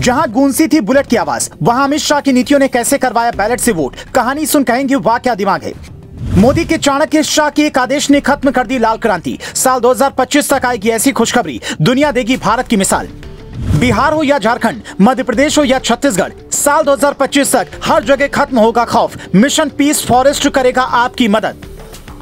जहां गूंजी थी बुलेट की आवाज, वहां अमित शाह की नीतियों ने कैसे करवाया बैलेट से वोट। कहानी सुन कहेंगे वाह क्या दिमाग है। मोदी के चाणक्य शाह के एक आदेश ने खत्म कर दी लाल क्रांति। साल 2025 तक आएगी ऐसी खुशखबरी, दुनिया देगी भारत की मिसाल। बिहार हो या झारखंड, मध्य प्रदेश हो या छत्तीसगढ़, साल 2025 तक हर जगह खत्म होगा खौफ। मिशन पीस फॉरेस्ट करेगा आपकी मदद।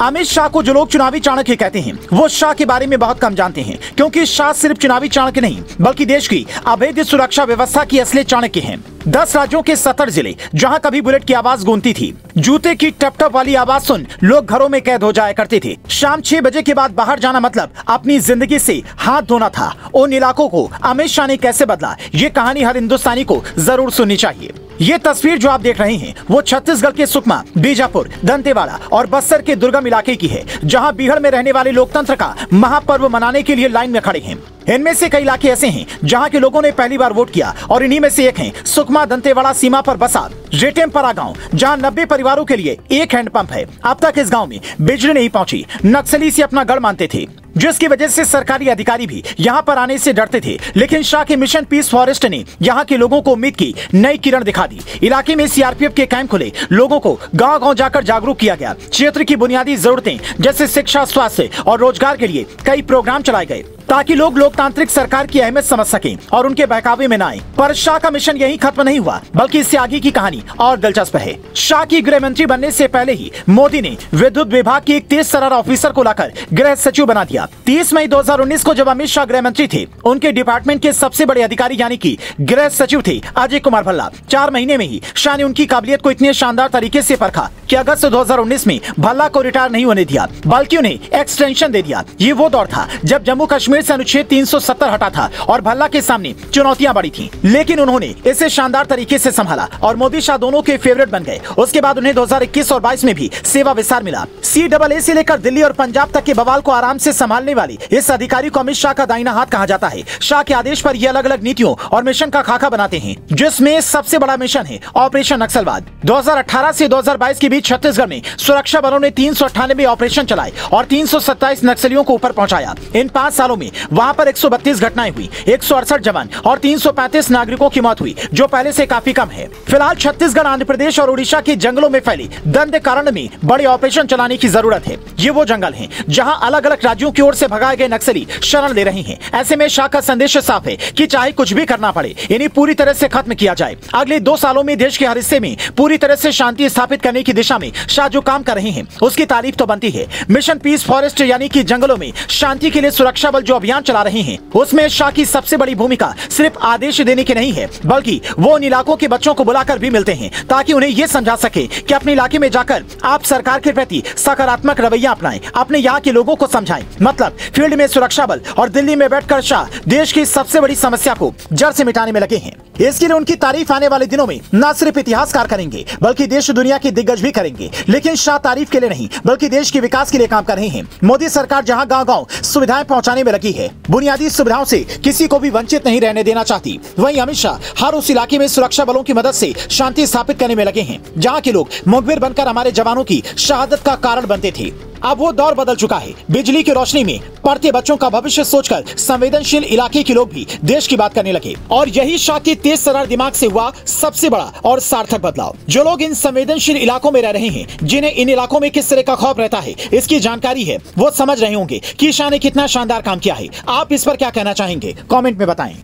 अमित शाह को जो लोग चुनावी चाणक्य कहते हैं, वो शाह के बारे में बहुत कम जानते हैं, क्योंकि शाह सिर्फ चुनावी चाणक्य नहीं, बल्कि देश की अवैध सुरक्षा व्यवस्था की असली चाणक्य हैं। 10 राज्यों के 70 जिले, जहां कभी बुलेट की आवाज गूंजती थी, जूते की टप टप वाली आवाज सुन लोग घरों में कैद हो जाया करते थे। शाम 6 बजे के बाद बाहर जाना मतलब अपनी जिंदगी से हाथ धोना था। उन इलाकों को अमित शाह ने कैसे बदला, ये कहानी हर हिंदुस्तानी को जरूर सुननी चाहिए। ये तस्वीर जो आप देख रहे हैं, वो छत्तीसगढ़ के सुकमा, बीजापुर, दंतेवाड़ा और बस्तर के दुर्गम इलाके की है, जहां बिहार में रहने वाले लोकतंत्र का महापर्व मनाने के लिए लाइन में खड़े हैं। इनमें से कई इलाके ऐसे हैं जहां के लोगों ने पहली बार वोट किया, और इन्हीं में से एक है सुकमा दंतेवाड़ा सीमा पर बसा रेटेमपरा गांव, जहां 90 परिवारों के लिए एक हैंडपंप है। अब तक इस गांव में बिजली नहीं पहुंची। नक्सली इसे अपना गढ़ मानते थे, जिसकी वजह से सरकारी अधिकारी भी यहां पर आने से डरते थे। लेकिन शाह के मिशन पीस फॉरेस्ट ने यहां के लोगों को उम्मीद की नई किरण दिखा दी। इलाके में सीआरपीएफ के कैंप खुले, लोगों को गांव-गांव जाकर जागरूक किया गया। क्षेत्र की बुनियादी जरूरतें जैसे शिक्षा, स्वास्थ्य और रोजगार के लिए कई प्रोग्राम चलाए गए, ताकि लोग लोकतांत्रिक सरकार की अहमियत समझ सकें और उनके बहकावे में न आए। पर शाह का मिशन यही खत्म नहीं हुआ, बल्कि इससे आगे की कहानी और दिलचस्प है। शाह की गृह मंत्री बनने से पहले ही मोदी ने विद्युत विभाग के एक तेज तर्रार ऑफिसर को लाकर गृह सचिव बना दिया। 30 मई 2019 को जब अमित शाह गृह मंत्री थे, उनके डिपार्टमेंट के सबसे बड़े अधिकारी यानी कि गृह सचिव थे अजय कुमार भल्ला। 4 महीने में ही शाह ने उनकी काबिलियत को इतने शानदार तरीके से परखा कि अगस्त 2019 में भल्ला को रिटायर नहीं होने दिया, बल्कि उन्हें एक्सटेंशन दे दिया। ये वो दौर था जब जम्मू कश्मीर से अनुच्छेद 370 हटा था और भल्ला के सामने चुनौतियां बड़ी थीं। लेकिन उन्होंने इसे शानदार तरीके से संभाला और मोदी शाह दोनों के फेवरेट बन गए। उसके बाद उन्हें 2021 और 22 में भी सेवा विस्तार मिला। CAA से लेकर दिल्ली और पंजाब तक के बवाल को आराम से संभालने वाली इस अधिकारी को अमित शाह का दाहिना हाथ कहा जाता है। शाह के आदेश पर ये अलग अलग नीतियों और मिशन का खाका बनाते हैं, जिसमें सबसे बड़ा मिशन है ऑपरेशन नक्सलवाद। 2018 से 2022 के बीच छत्तीसगढ़ में सुरक्षा बलों ने 398 ऑपरेशन चलाए और 327 नक्सलियों को ऊपर पहुंचाया। इन 5 सालों में वहां पर 132 घटनाएं हुई, 168 जवान और 335 नागरिकों की मौत हुई, जो पहले से काफी कम है। फिलहाल छत्तीसगढ़, आंध्र प्रदेश और उड़ीसा के जंगलों में फैली दंतेकारण्य में बड़े ऑपरेशन चलाने की जरूरत है। ये वो जंगल हैं जहां अलग अलग राज्यों की ओर से भगाए गए नक्सली शरण ले रहे हैं। ऐसे में शाह का संदेश साफ है कि चाहे कुछ भी करना पड़े, इन्हें पूरी तरह से खत्म किया जाए। अगले 2 सालों में देश के हर हिस्से में पूरी तरह से शांति स्थापित करने की दिशा में शाह जो काम कर रहे हैं, उसकी तारीफ तो बनती है। मिशन पीस फॉरेस्ट यानी कि जंगलों में शांति के लिए सुरक्षा बल जो अभियान चला रहे हैं, उसमें शाह की सबसे बड़ी भूमिका सिर्फ आदेश देने की नहीं है, बल्कि वो उन इलाकों के बच्चों को बुलाकर भी मिलते हैं, ताकि उन्हें ये समझा सके कि अपने इलाके में जाकर आप सरकार के प्रति सकारात्मक रवैया अपनाएं, अपने यहाँ के लोगों को समझाएं। मतलब फील्ड में सुरक्षा बल और दिल्ली में बैठकर शाह देश की सबसे बड़ी समस्या को जड़ से मिटाने में लगे हैं। इसके लिए उनकी तारीफ आने वाले दिनों में न सिर्फ इतिहासकार करेंगे, बल्कि देश दुनिया के दिग्गज भी करेंगे। लेकिन शाह तारीफ के लिए नहीं, बल्कि देश के विकास के लिए काम कर रहे हैं। मोदी सरकार जहां गांव-गांव सुविधाएं पहुंचाने में लगी है, बुनियादी सुविधाओं से किसी को भी वंचित नहीं रहने देना चाहती, वहीं अमित शाह हर उस इलाके में सुरक्षा बलों की मदद से शांति स्थापित करने में लगे हैं, जहां के लोग मुखबिर बनकर हमारे जवानों की शहादत का कारण बनते थे। अब वो दौर बदल चुका है। बिजली की रोशनी में पढ़ते बच्चों का भविष्य सोचकर संवेदनशील इलाके के लोग भी देश की बात करने लगे, और यही शाह के तेज तर्रार दिमाग से हुआ सबसे बड़ा और सार्थक बदलाव। जो लोग इन संवेदनशील इलाकों में रह रहे हैं, जिन्हें इन इलाकों में किस तरह का खौफ रहता है, इसकी जानकारी है, वो समझ रहे होंगे कि शाह ने कितना शानदार काम किया है। आप इस पर क्या कहना चाहेंगे, कमेंट में बताएं।